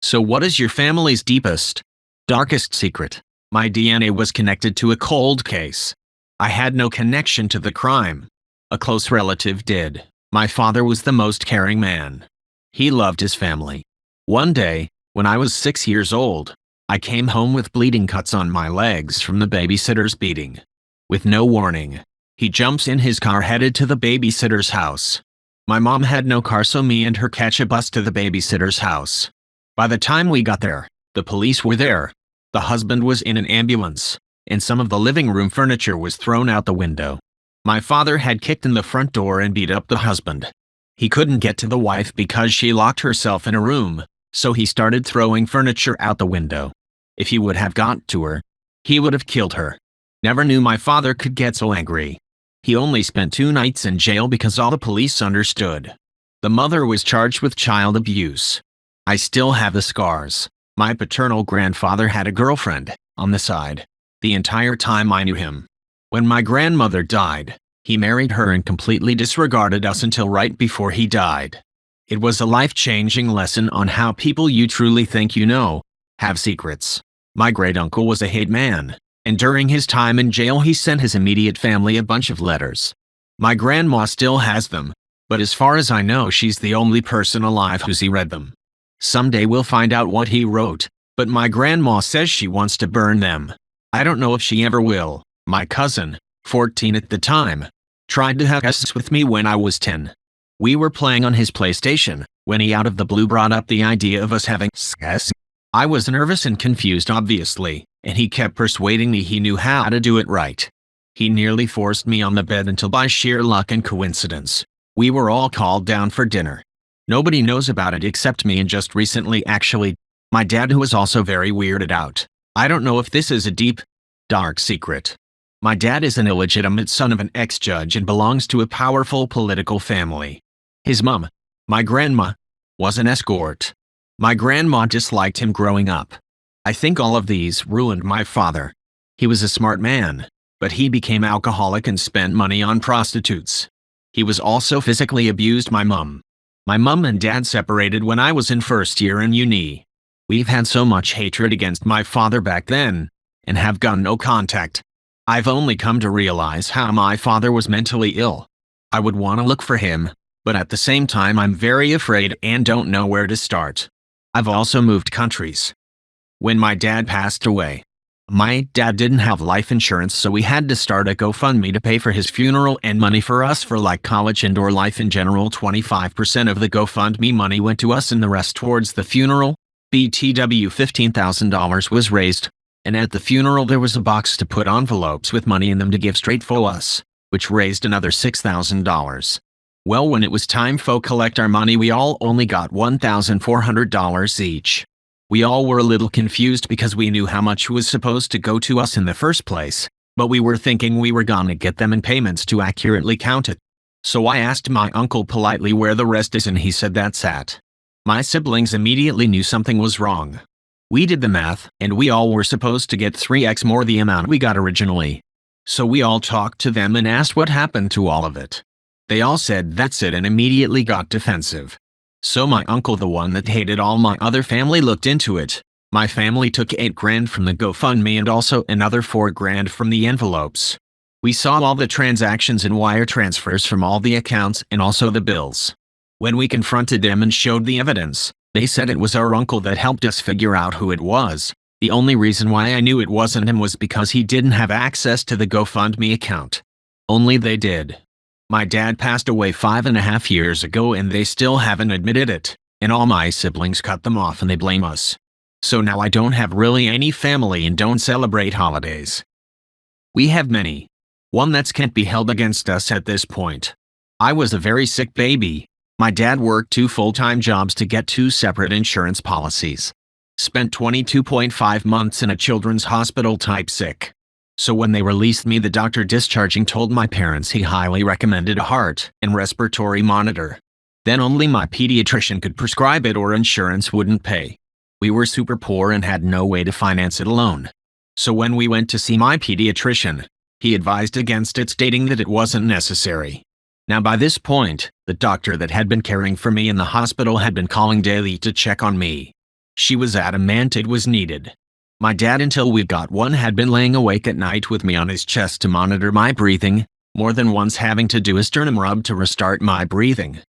So what is your family's deepest, darkest secret? My DNA was connected to a cold case. I had no connection to the crime. A close relative did. My father was the most caring man. He loved his family. One day, when I was 6 years old, I came home with bleeding cuts on my legs from the babysitter's beating. With no warning, he jumps in his car headed to the babysitter's house. My mom had no car, so me and her catch a bus to the babysitter's house. By the time we got there, the police were there. The husband was in an ambulance, and some of the living room furniture was thrown out the window. My father had kicked in the front door and beat up the husband. He couldn't get to the wife because she locked herself in a room, so he started throwing furniture out the window. If he would have got to her, he would have killed her. Never knew my father could get so angry. He only spent 2 nights in jail because all the police understood. The mother was charged with child abuse. I still have the scars. My paternal grandfather had a girlfriend, on the side, the entire time I knew him. When my grandmother died, he married her and completely disregarded us until right before he died. It was a life-changing lesson on how people you truly think you know have secrets. My great-uncle was a hate man, and during his time in jail he sent his immediate family a bunch of letters. My grandma still has them, but as far as I know she's the only person alive who's read them. Someday we'll find out what he wrote, but my grandma says she wants to burn them. I don't know if she ever will. My cousin, 14 at the time, tried to have sex with me when I was 10. We were playing on his PlayStation, when he out of the blue brought up the idea of us having sex. I was nervous and confused obviously, and he kept persuading me he knew how to do it right. He nearly forced me on the bed until by sheer luck and coincidence, we were all called down for dinner. Nobody knows about it except me and just recently actually, my dad, who was also very weirded out. I don't know if this is a deep, dark secret. My dad is an illegitimate son of an ex-judge and belongs to a powerful political family. His mom, my grandma, was an escort. My grandma disliked him growing up. I think all of these ruined my father. He was a smart man, but he became alcoholic and spent money on prostitutes. He was also physically abused my mom. My mom and dad separated when I was in first year in uni. We've had so much hatred against my father back then, and have gotten no contact. I've only come to realize how my father was mentally ill. I would want to look for him, but at the same time I'm very afraid and don't know where to start. I've also moved countries. When my dad passed away, my dad didn't have life insurance, so we had to start a GoFundMe to pay for his funeral and money for us for like college and or life in general. 25% of the GoFundMe money went to us and the rest towards the funeral. BTW $15,000 was raised, and at the funeral there was a box to put envelopes with money in them to give straight for us, which raised another $6,000. Well, when it was time for collect our money, we all only got $1,400 each. We all were a little confused because we knew how much was supposed to go to us in the first place, but we were thinking we were gonna get them in payments to accurately count it. So I asked my uncle politely where the rest is and he said that's at. My siblings immediately knew something was wrong. We did the math, and we all were supposed to get 3x more the amount we got originally. So we all talked to them and asked what happened to all of it. They all said that's it and immediately got defensive. So my uncle, the one that hated all my other family, looked into it. My family took $8,000 from the GoFundMe and also another $4,000 from the envelopes. We saw all the transactions and wire transfers from all the accounts and also the bills. When we confronted them and showed the evidence, they said it was our uncle that helped us figure out who it was. The only reason why I knew it wasn't him was because he didn't have access to the GoFundMe account. Only they did. My dad passed away 5.5 years ago and they still haven't admitted it, and all my siblings cut them off and they blame us. So now I don't have really any family and don't celebrate holidays. We have many. One that can't be held against us at this point. I was a very sick baby. My dad worked 2 full-time jobs to get 2 separate insurance policies. Spent 22.5 months in a children's hospital type sick. So when they released me, the doctor discharging told my parents he highly recommended a heart and respiratory monitor. Then only my pediatrician could prescribe it or insurance wouldn't pay. We were super poor and had no way to finance it alone. So when we went to see my pediatrician, he advised against it, stating that it wasn't necessary. Now by this point, the doctor that had been caring for me in the hospital had been calling daily to check on me. She was adamant it was needed. My dad, until we got one, had been laying awake at night with me on his chest to monitor my breathing, more than once having to do a sternum rub to restart my breathing.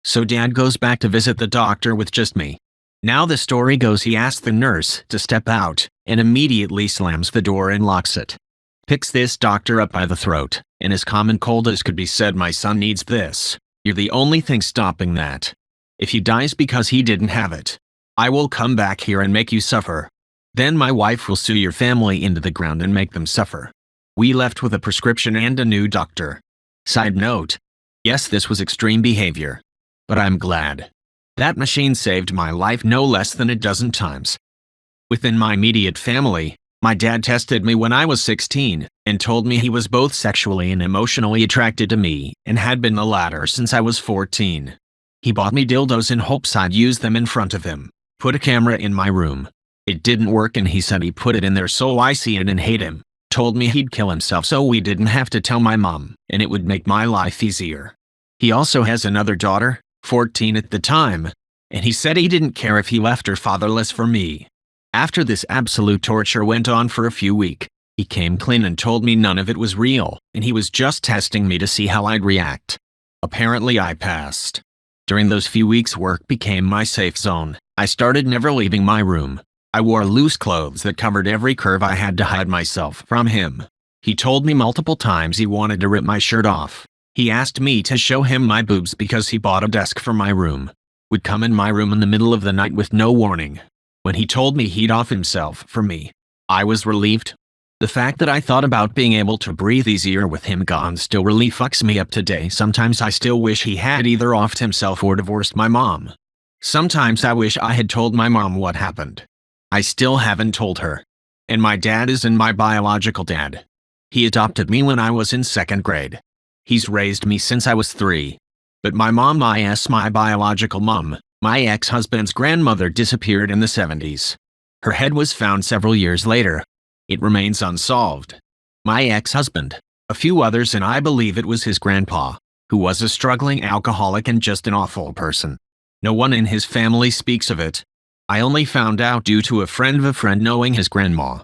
So Dad goes back to visit the doctor with just me. Now the story goes he asks the nurse to step out, and immediately slams the door and locks it. Picks this doctor up by the throat, and as common cold as could be said, "My son needs this. You're the only thing stopping that. If he dies because he didn't have it, I will come back here and make you suffer. Then my wife will sue your family into the ground and make them suffer." We left with a prescription and a new doctor. Side note: yes, this was extreme behavior. But I'm glad. That machine saved my life no less than a dozen times. Within my immediate family, my dad tested me when I was 16 and told me he was both sexually and emotionally attracted to me and had been the latter since I was 14. He bought me dildos in hopes I'd use them in front of him, put a camera in my room. It didn't work, and he said he put it in there so I see it and hate him. Told me he'd kill himself so we didn't have to tell my mom, and it would make my life easier. He also has another daughter, 14 at the time, and he said he didn't care if he left her fatherless for me. After this absolute torture went on for a few weeks, he came clean and told me none of it was real, and he was just testing me to see how I'd react. Apparently I passed. During those few weeks, work became my safe zone. I started never leaving my room. I wore loose clothes that covered every curve I had to hide myself from him. He told me multiple times he wanted to rip my shirt off. He asked me to show him my boobs because he bought a desk for my room. Would come in my room in the middle of the night with no warning. When he told me he'd off himself for me, I was relieved. The fact that I thought about being able to breathe easier with him gone still really fucks me up today. Sometimes I still wish he had either offed himself or divorced my mom. Sometimes I wish I had told my mom what happened. I still haven't told her. And my dad isn't my biological dad. He adopted me when I was in 2nd grade. He's raised me since I was 3. But my mom, my biological mom, my ex-husband's grandmother, disappeared in the 70s. Her head was found several years later. It remains unsolved. My ex-husband, a few others, and I believe it was his grandpa, who was a struggling alcoholic and just an awful person. No one in his family speaks of it. I only found out due to a friend of a friend knowing his grandma.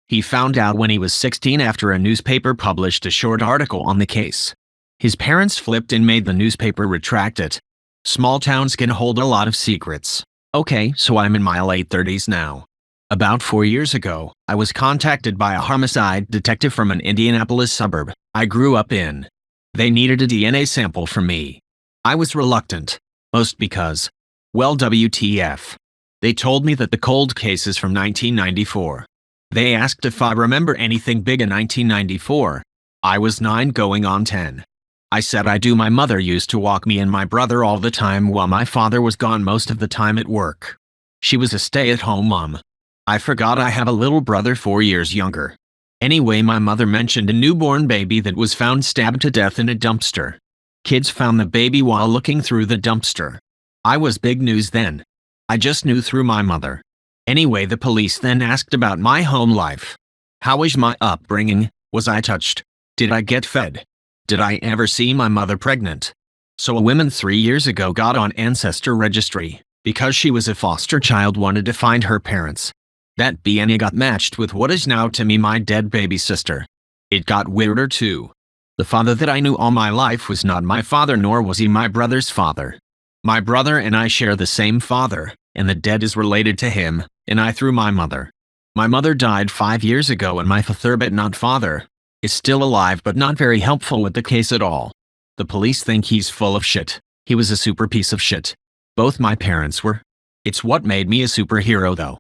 He found out when he was 16 after a newspaper published a short article on the case. His parents flipped and made the newspaper retract it. Small towns can hold a lot of secrets. Okay, so I'm in my late 30s now. About 4 years ago, I was contacted by a homicide detective from an Indianapolis suburb I grew up in. They needed a DNA sample from me. I was reluctant, most because, well, WTF. They told me that the cold case is from 1994. They asked if I remember anything big in 1994. I was 9 going on 10. I said I do. My mother used to walk me and my brother all the time while my father was gone most of the time at work. She was a stay-at-home mom. I forgot I have a little brother 4 years younger. Anyway, my mother mentioned a newborn baby that was found stabbed to death in a dumpster. Kids found the baby while looking through the dumpster. I was big news then. I just knew through my mother. Anyway, the police then asked about my home life. How was my upbringing? Was I touched? Did I get fed? Did I ever see my mother pregnant? So a woman 3 years ago got on Ancestor Registry because she was a foster child, wanted to find her parents. That DNA got matched with what is now to me my dead baby sister. It got weirder too. The father that I knew all my life was not my father, nor was he my brother's father. My brother and I share the same father, and the dead is related to him, and I through my mother. My mother died 5 years ago, and my father, but not father, is still alive but not very helpful with the case at all. The police think he's full of shit. He was a super piece of shit. Both my parents were. It's what made me a superhero though.